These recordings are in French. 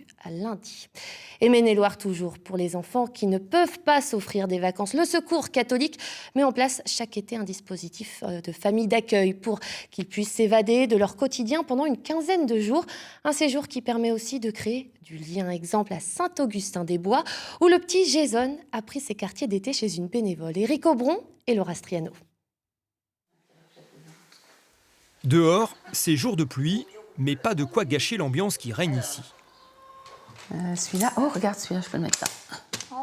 prévu à lundi. Et Maine-et-Loire toujours, pour les enfants qui ne peuvent pas s'offrir des vacances. Le Secours catholique met en place chaque été un dispositif de famille d'accueil pour qu'ils puissent s'évader de leur quotidien pendant une quinzaine de jours. Un séjour qui permet aussi de créer du lien. Exemple à Saint-Augustin-des-Bois, où le petit Jason a pris ses quartiers d'été chez une bénévole. Éric Aubron et Laura Striano. Dehors, c'est jour de pluie, mais pas de quoi gâcher l'ambiance qui règne ici. Celui-là, oh regarde celui-là, je peux le mettre là.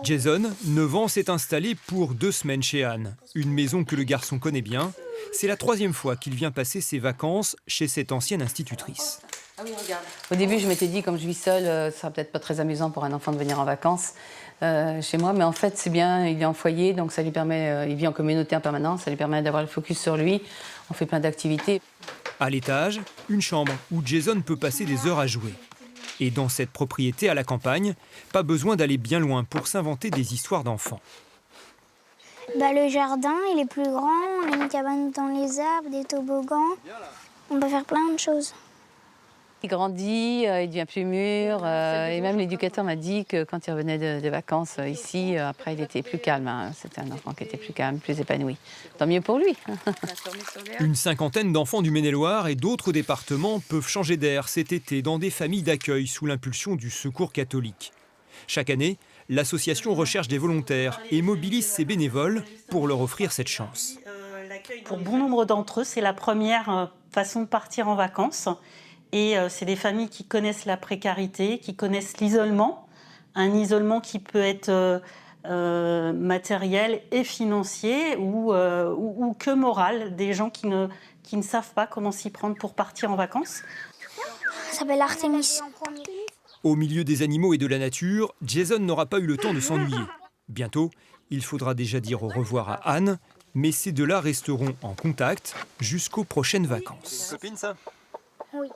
Jason, 9 ans, s'est installé pour 2 semaines chez Anne, une maison que le garçon connaît bien. C'est la 3e fois qu'il vient passer ses vacances chez cette ancienne institutrice. Ah oui, regarde. Au début, je m'étais dit, comme je vis seule, ça sera peut-être pas très amusant pour un enfant de venir en vacances chez moi, mais en fait, c'est bien, il est en foyer, donc ça lui permet, il vit en communauté en permanence, ça lui permet d'avoir le focus sur lui. On fait plein d'activités. À l'étage, une chambre où Jason peut passer des heures à jouer. Et dans cette propriété à la campagne, pas besoin d'aller bien loin pour s'inventer des histoires d'enfants. Le jardin, il est plus grand, on a une cabane dans les arbres, des toboggans. On peut faire plein de choses. Il grandit, il devient plus mûr, et même l'éducateur m'a dit que quand il revenait de vacances ici, après il était plus calme. C'était un enfant qui était plus calme, plus épanoui. Tant mieux pour lui. Une cinquantaine d'enfants du Maine-et-Loire et d'autres départements peuvent changer d'air cet été dans des familles d'accueil sous l'impulsion du Secours catholique. Chaque année, l'association recherche des volontaires et mobilise ses bénévoles pour leur offrir cette chance. Pour bon nombre d'entre eux, c'est la première façon de partir en vacances. Et c'est des familles qui connaissent la précarité, qui connaissent l'isolement, un isolement qui peut être matériel et financier ou que moral, des gens qui ne savent pas comment s'y prendre pour partir en vacances. Ça s'appelle Artemis. Au milieu des animaux et de la nature, Jason n'aura pas eu le temps de s'ennuyer. Bientôt, il faudra déjà dire au revoir à Anne, mais ces deux-là resteront en contact jusqu'aux prochaines vacances. Copine, ça ? Oui.